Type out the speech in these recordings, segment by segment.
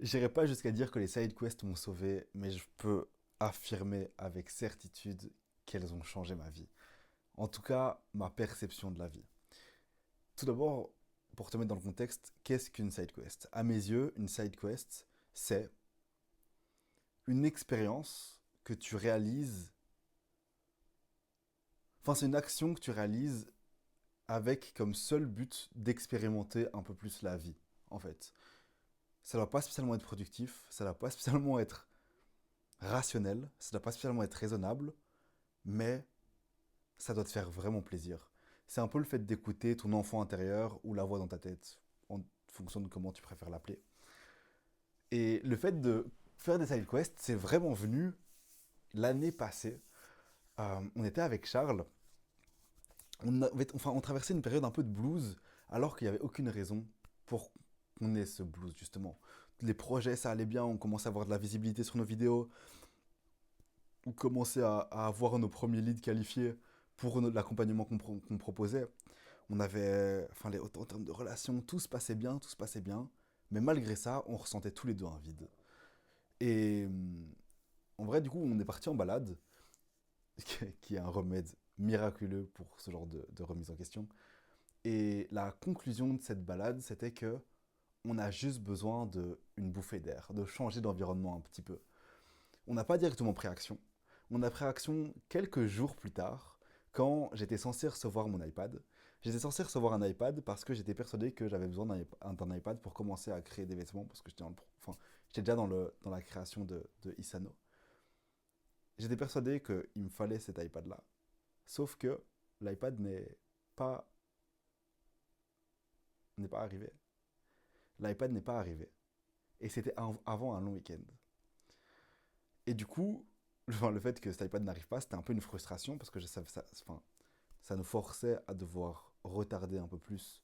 J'irai pas jusqu'à dire que les side quests m'ont sauvé, mais je peux affirmer avec certitude qu'elles ont changé ma vie. En tout cas, ma perception de la vie. Tout d'abord, pour te mettre dans le contexte, qu'est-ce qu'une side quest? À mes yeux, une side quest, c'est une expérience que tu réalises, enfin c'est une action que tu réalises avec comme seul but d'expérimenter un peu plus la vie, en fait. Ça ne doit pas spécialement être productif, ça ne doit pas spécialement être rationnel, ça ne doit pas spécialement être raisonnable, mais ça doit te faire vraiment plaisir. C'est un peu le fait d'écouter ton enfant intérieur ou la voix dans ta tête, en fonction de comment tu préfères l'appeler. Et le fait de faire des side quests, c'est vraiment venu l'année passée. On était avec Charles, on traversait une période un peu de blues, alors qu'il n'y avait aucune raison pour qu'on ait ce blues, justement. Les projets, ça allait bien, on commençait à avoir de la visibilité sur nos vidéos, on commençait à avoir nos premiers leads qualifiés pour l'accompagnement qu'on proposait. On avait, enfin, en termes de relations, tout se passait bien, tout se passait bien. Mais malgré ça, on ressentait tous les deux un vide. Et en vrai, du coup, on est parti en balade, qui est un remède miraculeux pour ce genre de remise en question. Et la conclusion de cette balade, c'était que on a juste besoin d'une bouffée d'air, de changer d'environnement un petit peu. On n'a pas directement pris action. On a pris action quelques jours plus tard, quand j'étais censé recevoir mon iPad. J'étais censé recevoir un iPad parce que j'étais persuadé que j'avais besoin d'un iPad pour commencer à créer des vêtements, parce que enfin, j'étais déjà dans la création de Isano. J'étais persuadé qu'il me fallait cet iPad-là. Sauf que l'iPad pas, n'est pas arrivé. L'iPad n'est pas arrivé. Et c'était avant un long week-end. Et du coup, enfin, le fait que cet iPad n'arrive pas, c'était un peu une frustration parce que enfin, ça nous forçait à devoir retarder un peu plus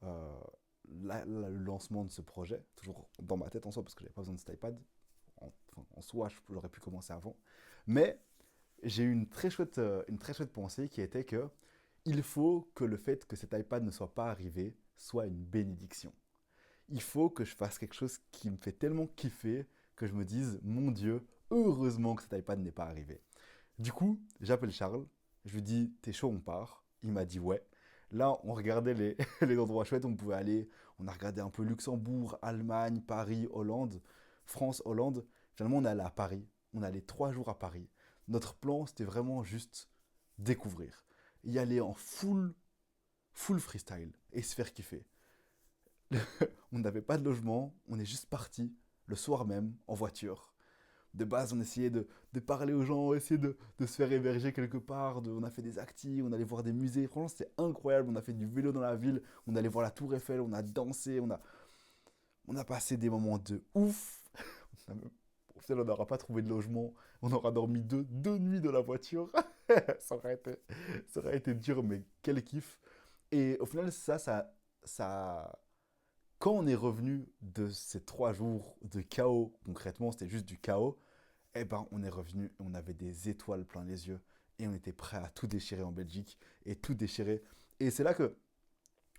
euh, le lancement de ce projet, toujours dans ma tête en soi, parce que j'avais pas besoin de cet iPad. Enfin, en soi, j'aurais pu commencer avant. Mais j'ai eu une très chouette pensée qui était que il faut que le fait que cet iPad ne soit pas arrivé soit une bénédiction. Il faut que je fasse quelque chose qui me fait tellement kiffer que je me dise, mon Dieu, heureusement que cet iPad n'est pas arrivé. Du coup, j'appelle Charles, je lui dis, t'es chaud, on part. Il m'a dit ouais. Là, on regardait les endroits chouettes où on pouvait aller. On a regardé un peu Luxembourg, Allemagne, Paris, Hollande, France, Hollande. Finalement, on est allé à Paris. On est allé 3 jours à Paris. Notre plan, c'était vraiment juste découvrir. Y aller en full freestyle et se faire kiffer. On n'avait pas de logement, on est juste parti le soir même en voiture. De base, on essayait de parler aux gens, essayer de se faire héberger quelque part. On a fait des actis, on allait voir des musées. Franchement, c'était incroyable. On a fait du vélo dans la ville, on allait voir la Tour Eiffel, on a dansé, on a passé des moments de ouf. Au final, on n'aura pas trouvé de logement. On aura dormi deux nuits dans la voiture. ça, aurait été, ça aurait été dur, mais quel kiff. Et au final, ça, quand on est revenu de ces 3 jours de chaos, concrètement, c'était juste du chaos, eh ben, on est revenu et on avait des étoiles plein les yeux et on était prêt à tout déchirer en Belgique et tout déchirer. Et c'est là que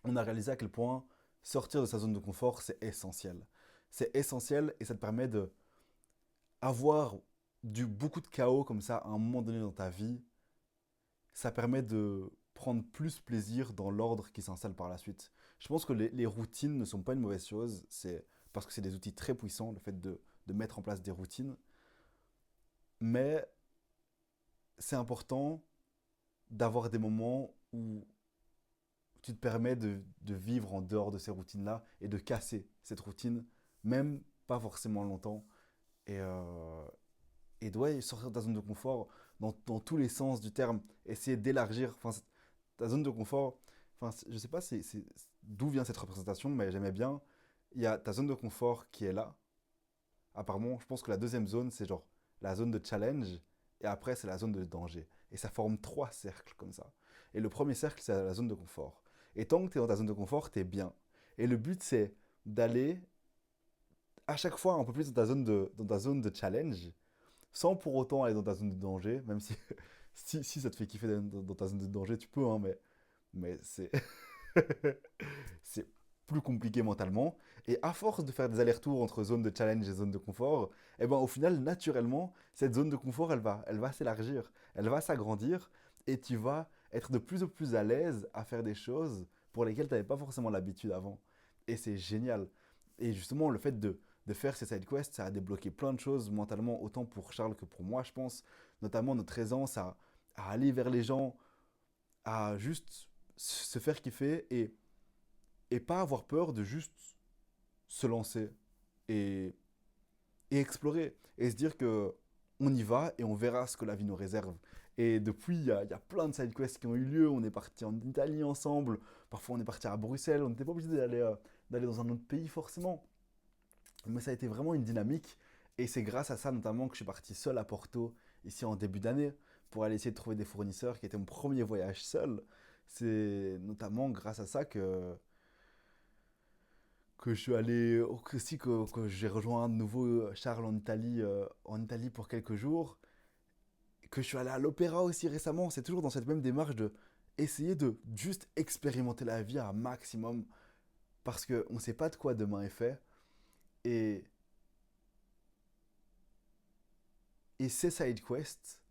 on a réalisé à quel point sortir de sa zone de confort, c'est essentiel. C'est essentiel et ça te permet de avoir beaucoup de chaos comme ça à un moment donné dans ta vie. Ça permet de prendre plus plaisir dans l'ordre qui s'installe par la suite. Je pense que les routines ne sont pas une mauvaise chose, c'est parce que c'est des outils très puissants, le fait de mettre en place des routines. Mais c'est important d'avoir des moments où tu te permets de vivre en dehors de ces routines-là et de casser cette routine, même pas forcément longtemps. Et, euh, et de ouais, sortir de ta zone de confort dans tous les sens du terme, essayer d'élargir ta zone de confort. Enfin, je sais pas d'où vient cette représentation, mais j'aimais bien. Il y a ta zone de confort qui est là. Apparemment, je pense que la deuxième zone, c'est genre la zone de challenge, et après, c'est la zone de danger. Et ça forme 3 cercles comme ça. Et le premier cercle, c'est la zone de confort. Et tant que tu es dans ta zone de confort, tu es bien. Et le but, c'est d'aller à chaque fois un peu plus dans ta zone de challenge, sans pour autant aller dans ta zone de danger, même si, si ça te fait kiffer dans ta zone de danger, tu peux, hein, mais c'est, c'est plus compliqué mentalement. Et à force de faire des allers-retours entre zone de challenge et zone de confort, eh ben, au final, naturellement, cette zone de confort, elle va s'élargir, elle va s'agrandir et tu vas être de plus en plus à l'aise à faire des choses pour lesquelles tu n'avais pas forcément l'habitude avant. Et c'est génial. Et justement, le fait de faire ces side quests, ça a débloqué plein de choses mentalement, autant pour Charles que pour moi, je pense. Notamment notre aisance à aller vers les gens, à juste se faire kiffer et pas avoir peur de juste se lancer et, et explorer et se dire que on y va et on verra ce que la vie nous réserve. Et depuis, il y a plein de side quests qui ont eu lieu. On est parti en Italie ensemble. Parfois, on est parti à Bruxelles. On n'était pas obligé d'aller dans un autre pays forcément. Mais ça a été vraiment une dynamique. Et c'est grâce à ça notamment que je suis parti seul à Porto, ici en début d'année, pour aller essayer de trouver des fournisseurs, qui était mon premier voyage seul. C'est notamment grâce à ça que je suis allé aussi, que j'ai rejoint de nouveau Charles en Italie pour quelques jours, que je suis allé à l'opéra aussi récemment. C'est toujours dans cette même démarche de essayer de juste expérimenter la vie à un maximum, parce qu'on ne sait pas de quoi demain est fait. Et, et ces side quests,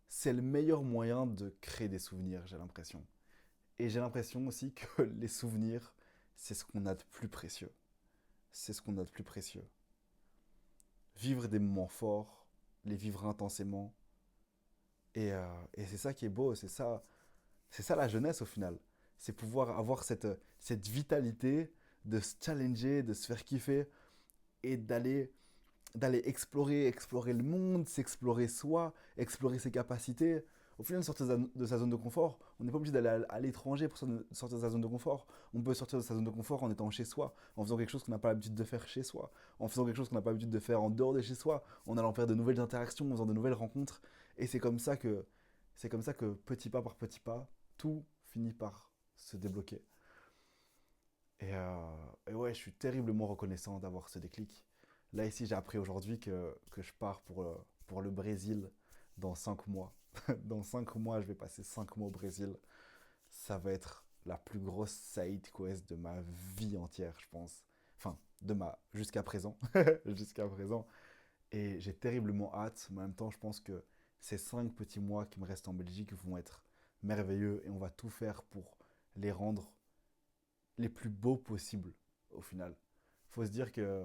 c'est le meilleur moyen de créer des souvenirs, j'ai l'impression. Et j'ai l'impression aussi que les souvenirs, c'est ce qu'on a de plus précieux. C'est ce qu'on a de plus précieux. Vivre des moments forts, les vivre intensément. Et c'est ça qui est beau, c'est ça la jeunesse au final. C'est pouvoir avoir cette vitalité de se challenger, de se faire kiffer et d'aller explorer le monde, s'explorer soi, explorer ses capacités. Au final, sortir de sa zone de confort, on n'est pas obligé d'aller à l'étranger pour sortir de sa zone de confort. On peut sortir de sa zone de confort en étant chez soi, en faisant quelque chose qu'on n'a pas l'habitude de faire chez soi, en faisant quelque chose qu'on n'a pas l'habitude de faire en dehors de chez soi, en allant faire de nouvelles interactions, en faisant de nouvelles rencontres. Et c'est comme ça que petit pas par petit pas, tout finit par se débloquer. Et ouais, je suis terriblement reconnaissant d'avoir ce déclic. Là, ici, j'ai appris aujourd'hui que je pars pour le Brésil dans 5 mois. Dans 5 mois, je vais passer 5 mois au Brésil. Ça va être la plus grosse side quest de ma vie entière, je pense. Enfin, jusqu'à présent. Jusqu'à présent. Et j'ai terriblement hâte, mais en même temps, je pense que ces 5 petits mois qui me restent en Belgique vont être merveilleux et on va tout faire pour les rendre les plus beaux possibles au final. Faut se dire que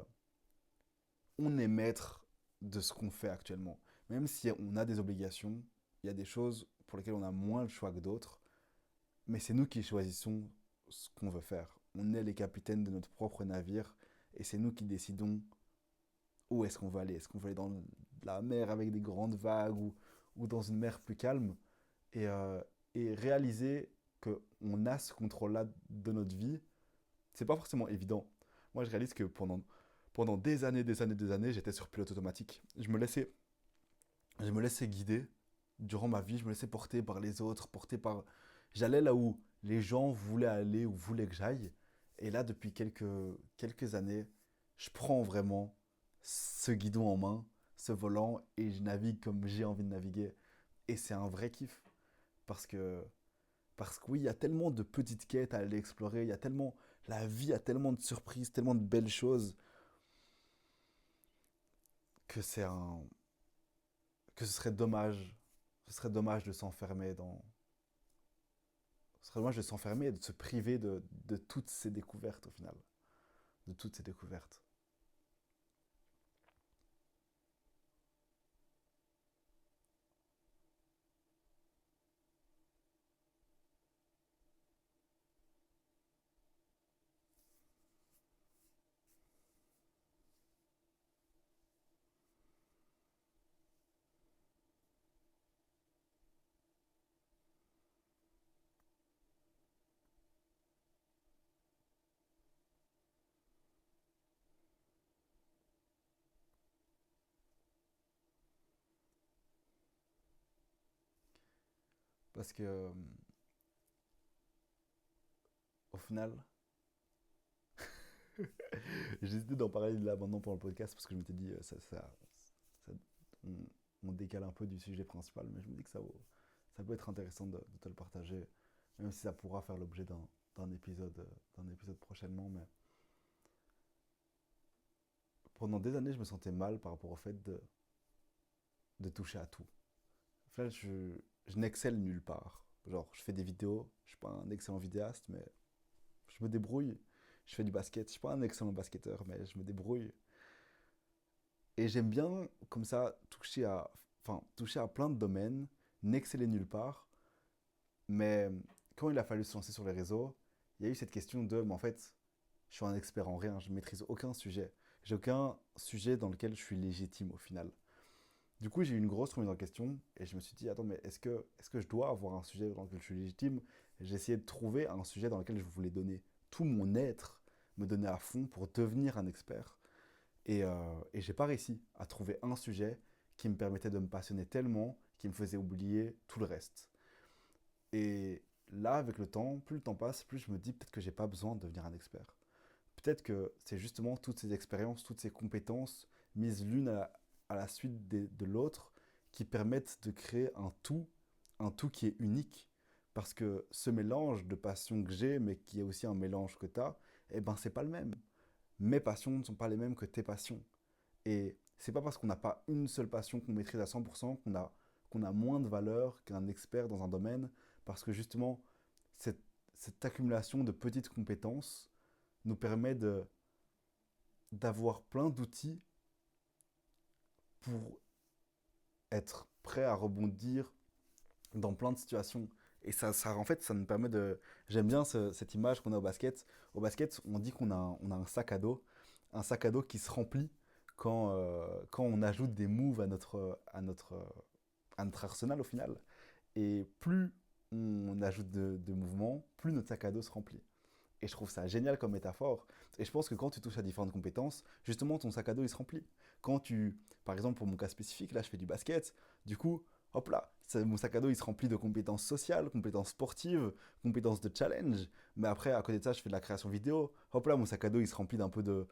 on est maître de ce qu'on fait actuellement. Même si on a des obligations, il y a des choses pour lesquelles on a moins le choix que d'autres, mais c'est nous qui choisissons ce qu'on veut faire. On est les capitaines de notre propre navire et c'est nous qui décidons où est-ce qu'on veut aller. Est-ce qu'on veut aller dans la mer avec des grandes vagues ou dans une mer plus calme et réaliser qu'on a ce contrôle-là de notre vie, c'est pas forcément évident. Moi, je réalise que pendant des années, j'étais sur pilote automatique. Je me laissais guider durant ma vie, je me laissais porter par les autres, porter par... J'allais là où les gens voulaient aller ou voulaient que j'aille. Et là, depuis quelques années, je prends vraiment ce guidon en main, ce volant, et je navigue comme j'ai envie de naviguer. Et c'est un vrai kiff. Parce que, parce que oui, il y a tellement de petites quêtes à aller explorer, il y a tellement... La vie a tellement de surprises, tellement de belles choses, que c'est un... que ce serait dommage de s'enfermer dans... Ce serait dommage de s'enfermer et de se priver de toutes ces découvertes au final. De toutes ces découvertes. Parce que, au final, j'ai décidé d'en parler là maintenant pendant le podcast parce que je m'étais dit, ça- on, on décale un peu du sujet principal, mais je me dis que ça peut être intéressant de te le partager, même si ça pourra faire l'objet d'un épisode prochainement, mais pendant des années, je me sentais mal par rapport au fait de toucher à tout. En fait, je n'excelle nulle part. Genre, je fais des vidéos, je suis pas un excellent vidéaste, mais je me débrouille. Je fais du basket, je suis pas un excellent basketteur, mais je me débrouille. Et j'aime bien, comme ça, toucher à plein de domaines, n'exceller nulle part. Mais quand il a fallu se lancer sur les réseaux, il y a eu cette question de, mais en fait, je suis un expert en rien, je ne maîtrise aucun sujet. J'ai aucun sujet dans lequel je suis légitime au final. Du coup, j'ai eu une grosse remise en question et je me suis dit, attends, mais est-ce que je dois avoir un sujet dans lequel je suis légitime? J'ai essayé de trouver un sujet dans lequel je voulais donner tout mon être, me donner à fond pour devenir un expert. Et j'ai pas réussi à trouver un sujet qui me permettait de me passionner tellement, qui me faisait oublier tout le reste. Et là, avec le temps, plus le temps passe, plus je me dis peut-être que j'ai pas besoin de devenir un expert. Peut-être que c'est justement toutes ces expériences, toutes ces compétences mises l'une à la suite de l'autre qui permettent de créer un tout qui est unique. Parce que ce mélange de passion que j'ai, mais qui est aussi un mélange que tu as, eh ben c'est pas le même. Mes passions ne sont pas les mêmes que tes passions. Et c'est pas parce qu'on n'a pas une seule passion qu'on maîtrise à 100% qu'on a moins de valeur qu'un expert dans un domaine, parce que justement, cette, cette accumulation de petites compétences nous permet d'avoir plein d'outils pour être prêt à rebondir dans plein de situations. Et en fait, ça nous permet de... J'aime bien cette image qu'on a au basket. Au basket, on dit on a un sac à dos qui se remplit quand on ajoute des moves à notre arsenal au final. Et plus on ajoute de mouvements, plus notre sac à dos se remplit. Et je trouve ça génial comme métaphore. Et je pense que quand tu touches à différentes compétences, justement, ton sac à dos, il se remplit. Quand tu, par exemple, pour mon cas spécifique, là, je fais du basket, du coup, hop là, mon sac à dos, il se remplit de compétences sociales, compétences sportives, compétences de challenge. Mais après, à côté de ça, je fais de la création vidéo. Hop là, mon sac à dos, il se remplit d'un peu de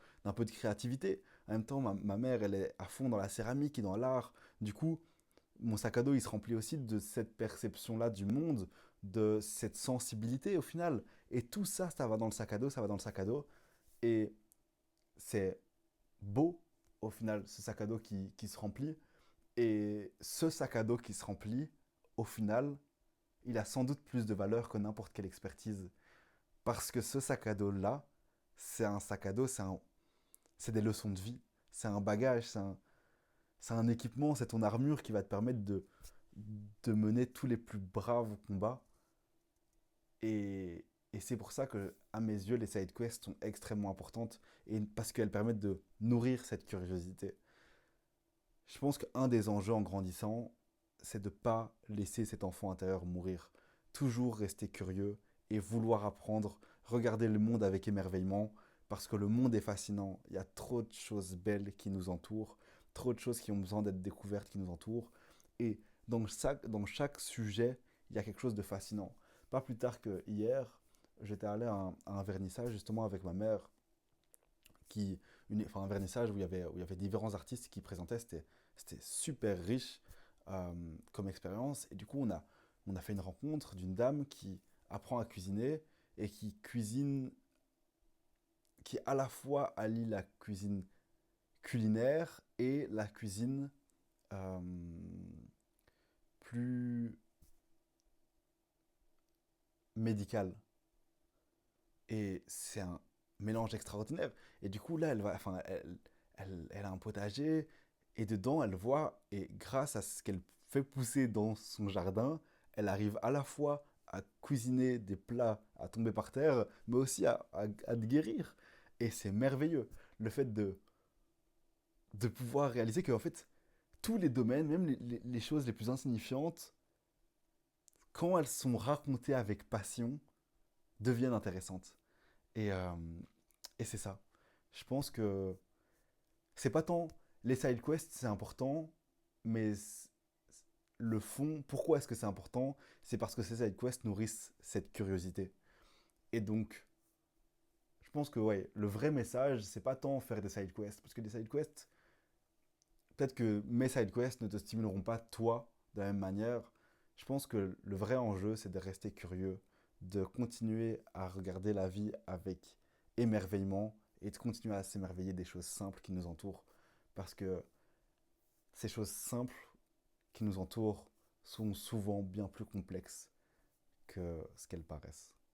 créativité. En même temps, ma mère, elle est à fond dans la céramique et dans l'art. Du coup, mon sac à dos, il se remplit aussi de cette perception-là du monde, de cette sensibilité au final. Et tout ça, ça va dans le sac à dos, ça va dans le sac à dos. Et c'est beau au final, ce sac à dos qui se remplit. Et ce sac à dos qui se remplit, au final, il a sans doute plus de valeur que n'importe quelle expertise. Parce que ce sac à dos-là, c'est un sac à dos, c'est des leçons de vie, c'est un bagage, c'est un équipement, c'est ton armure qui va te permettre de mener tous les plus braves combats. Et c'est pour ça que, à mes yeux, les side quests sont extrêmement importantes et parce qu'elles permettent de nourrir cette curiosité. Je pense qu'un des enjeux en grandissant, c'est de ne pas laisser cet enfant intérieur mourir. Toujours rester curieux et vouloir apprendre, regarder le monde avec émerveillement, parce que le monde est fascinant. Il y a trop de choses belles qui nous entourent, trop de choses qui ont besoin d'être découvertes qui nous entourent. Et dans chaque sujet, il y a quelque chose de fascinant. Pas plus tard que hier, j'étais allé à un vernissage justement avec ma mère, enfin, un vernissage où il y avait différents artistes qui présentaient. C'était super riche comme expérience. Et du coup, on a fait une rencontre d'une dame qui apprend à cuisiner et qui cuisine, qui à la fois allie la cuisine culinaire et la cuisine euh, plus médicale. Et c'est un mélange extraordinaire. Et du coup, là, elle a un potager et dedans, elle voit, et grâce à ce qu'elle fait pousser dans son jardin, elle arrive à la fois à cuisiner des plats à tomber par terre, mais aussi à te guérir. Et c'est merveilleux. Le fait de pouvoir réaliser que, en fait, tous les domaines, même les choses les plus insignifiantes, quand elles sont racontées avec passion, deviennent intéressantes. Et, euh, et c'est ça. Je pense que c'est pas tant les side quests, c'est important, mais le fond, pourquoi est-ce que c'est important? C'est parce que ces side quests nourrissent cette curiosité. Et donc, je pense que ouais, le vrai message, c'est pas tant faire des side quests, parce que des side quests, peut-être que mes side quests ne te stimuleront pas toi de la même manière. Je pense que le vrai enjeu, c'est de rester curieux, de continuer à regarder la vie avec émerveillement et de continuer à s'émerveiller des choses simples qui nous entourent. Parce que ces choses simples qui nous entourent sont souvent bien plus complexes que ce qu'elles paraissent.